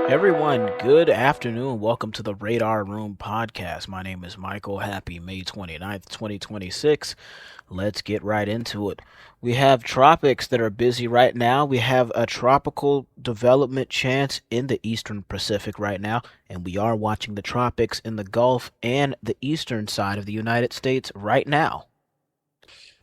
Everyone, good afternoon. Welcome to the Radar Room podcast. My name is Michael. Happy May 29th, 2026. Let's get right into it. We have tropics that are busy right now. We have a tropical development chance in the eastern Pacific right now, and we are watching the tropics in the Gulf and the eastern side of the United States right now.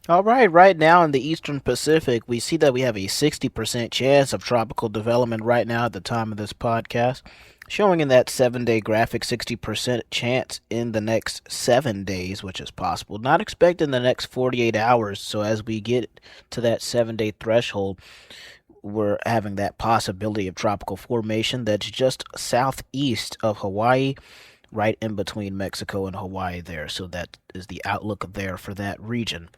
All right, right now in the Eastern Pacific, we see that we have a 60% chance of tropical development right now at the time of this podcast, showing in that 7 day graphic 60% chance in the next 7 days, which is possible. Not expecting the next 48 hours, so as we get to that 7 day threshold, we're having that possibility of tropical formation that's just southeast of Hawaii, right in between Mexico and Hawaii there. So that is the outlook there for that region.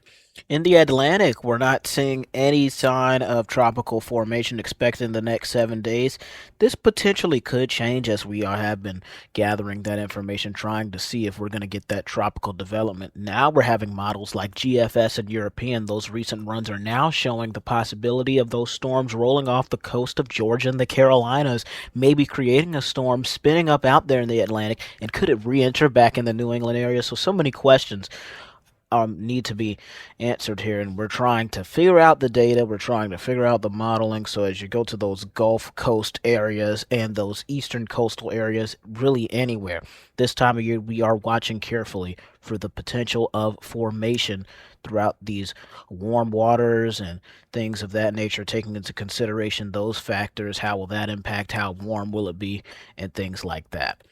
In the Atlantic, we're not seeing any sign of tropical formation expected in the next 7 days. This potentially could change as we have been gathering that information, trying to see if we're going to get that tropical development. Now we're having models like GFS and European. Those recent runs are now showing the possibility of those storms rolling off the coast of Georgia and the Carolinas, maybe creating a storm spinning up out there in the Atlantic, and could it re-enter back in the New England area? So many questions need to be answered here, and we're trying to figure out the data. We're trying to figure out the modeling. So as you go to those Gulf Coast areas and those eastern coastal areas, really anywhere, this time of year we are watching carefully for the potential of formation throughout these warm waters and things of that nature, taking into consideration those factors. How will that impact? How warm will it be? And things like that.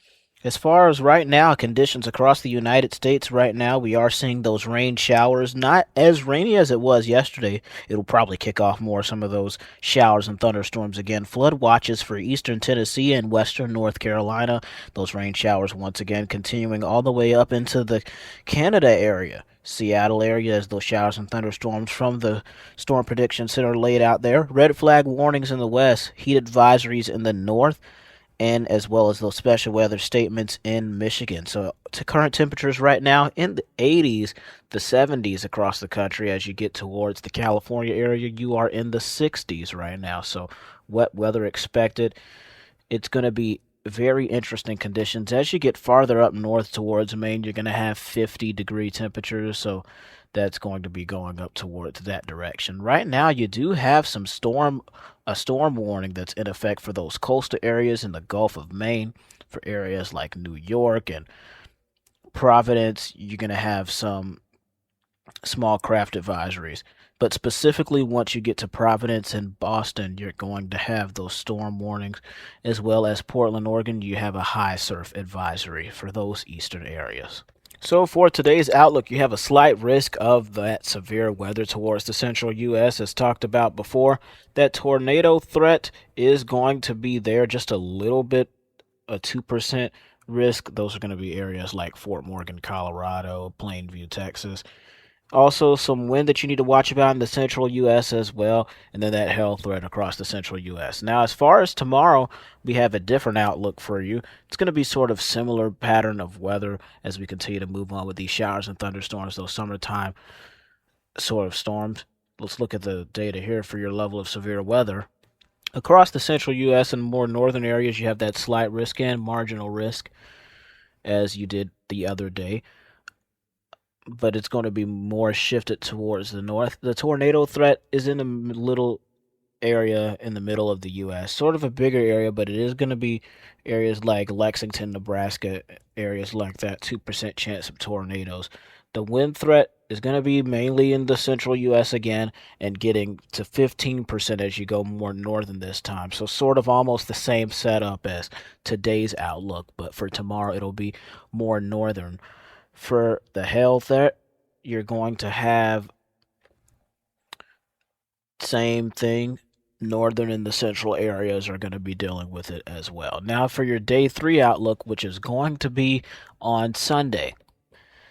As far as right now, conditions across the United States right now, we are seeing those rain showers. Not as rainy as it was yesterday. It'll probably kick off more some of those showers and thunderstorms again. Flood watches for eastern Tennessee and western North Carolina. Those rain showers once again continuing all the way up into the Canada area. Seattle area as those showers and thunderstorms from the Storm Prediction Center laid out there. Red flag warnings in the west, heat advisories in the north, and as well as those special weather statements in Michigan. So to current temperatures right now in the 80s, the 70s across the country. As you get towards the California area, you are in the 60s right now. So wet weather expected. It's going to be very interesting conditions. As you get farther up north towards Maine, you're going to have 50-degree temperatures. So that's going to be going up towards that direction. Right now, you do have a storm warning that's in effect for those coastal areas in the Gulf of Maine, for areas like New York and Providence. You're going to have some small craft advisories. But specifically, once you get to Providence and Boston, you're going to have those storm warnings, as well as Portland, Oregon. You have a high surf advisory for those eastern areas. So for today's outlook, you have a slight risk of that severe weather towards the central U.S. As talked about before. That tornado threat is going to be there just a little bit, a 2% risk. Those are going to be areas like Fort Morgan, Colorado, Plainview, Texas. Also, some wind that you need to watch about in the central U.S. as well, and then that hail threat across the central U.S. Now, as far as tomorrow, we have a different outlook for you. It's going to be sort of similar pattern of weather as we continue to move on with these showers and thunderstorms, those summertime sort of storms. Let's look at the data here for your level of severe weather. Across the central U.S. and more northern areas, you have that slight risk and marginal risk, as you did the other day, but it's going to be more shifted towards the north. The tornado threat is in the little area in the middle of the U.S., sort of a bigger area, but it is going to be areas like Lexington, Nebraska, areas like that, 2% chance of tornadoes. The wind threat is going to be mainly in the central U.S. again, and getting to 15% as you go more northern this time. So sort of almost the same setup as today's outlook, but for tomorrow it'll be more northern. For the hail threat, you're going to have same thing. Northern and the central areas are going to be dealing with it as well. Now for your day 3 outlook, which is going to be on Sunday.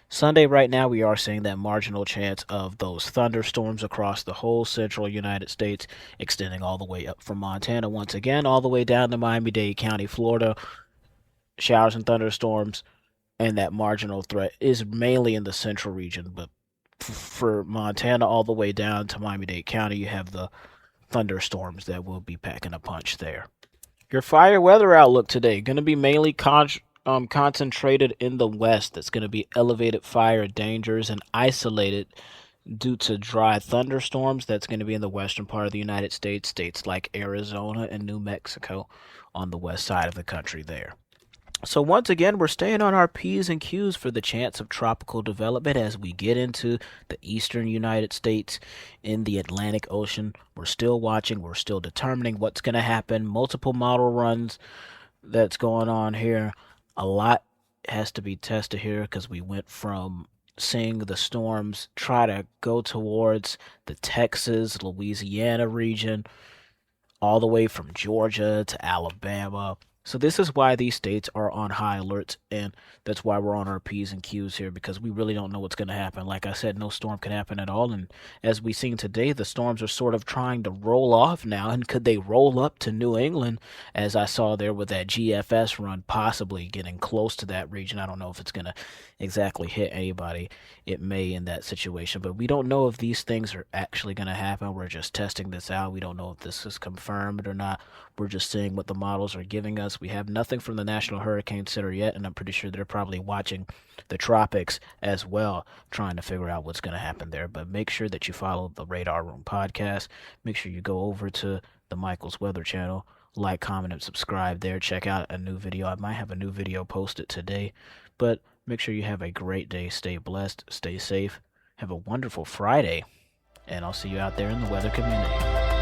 Sunday right now we are seeing that marginal chance of those thunderstorms across the whole central United States, extending all the way up from Montana once again, all the way down to Miami-Dade County, Florida. Showers and thunderstorms, and that marginal threat is mainly in the central region, but for Montana all the way down to Miami-Dade County, you have the thunderstorms that will be packing a punch there. Your fire weather outlook today going to be mainly concentrated in the west. That's going to be elevated fire dangers and isolated due to dry thunderstorms. That's going to be in the western part of the United States, states like Arizona and New Mexico on the west side of the country there. So once again, we're staying on our P's and Q's for the chance of tropical development as we get into the eastern United States in the Atlantic Ocean. We're still watching, we're still determining what's going to happen. Multiple model runs that's going on here. A lot has to be tested here because we went from seeing the storms try to go towards the Texas, Louisiana region, all the way from Georgia to Alabama. So this is why these states are on high alerts, and that's why we're on our P's and Q's here, because we really don't know what's going to happen. Like I said, no storm can happen at all, and as we've seen today, the storms are sort of trying to roll off now, and could they roll up to New England, as I saw there with that GFS run, possibly getting close to that region. I don't know if it's going to exactly hit anybody. It may in that situation, but we don't know if these things are actually going to happen. We're just testing this out. We don't know if this is confirmed or not. We're just seeing what the models are giving us. We have nothing from the National Hurricane Center yet, and I'm pretty sure they're probably watching the tropics as well, trying to figure out what's going to happen there. But make sure that you follow the Radar Room podcast. Make sure you go over to the Michael's Weather channel, like, comment, and subscribe there. Check out a new video. I might have a new video posted today, but make sure you have a great day. Stay blessed, stay safe, have a wonderful Friday, and I'll see you out there in the weather community.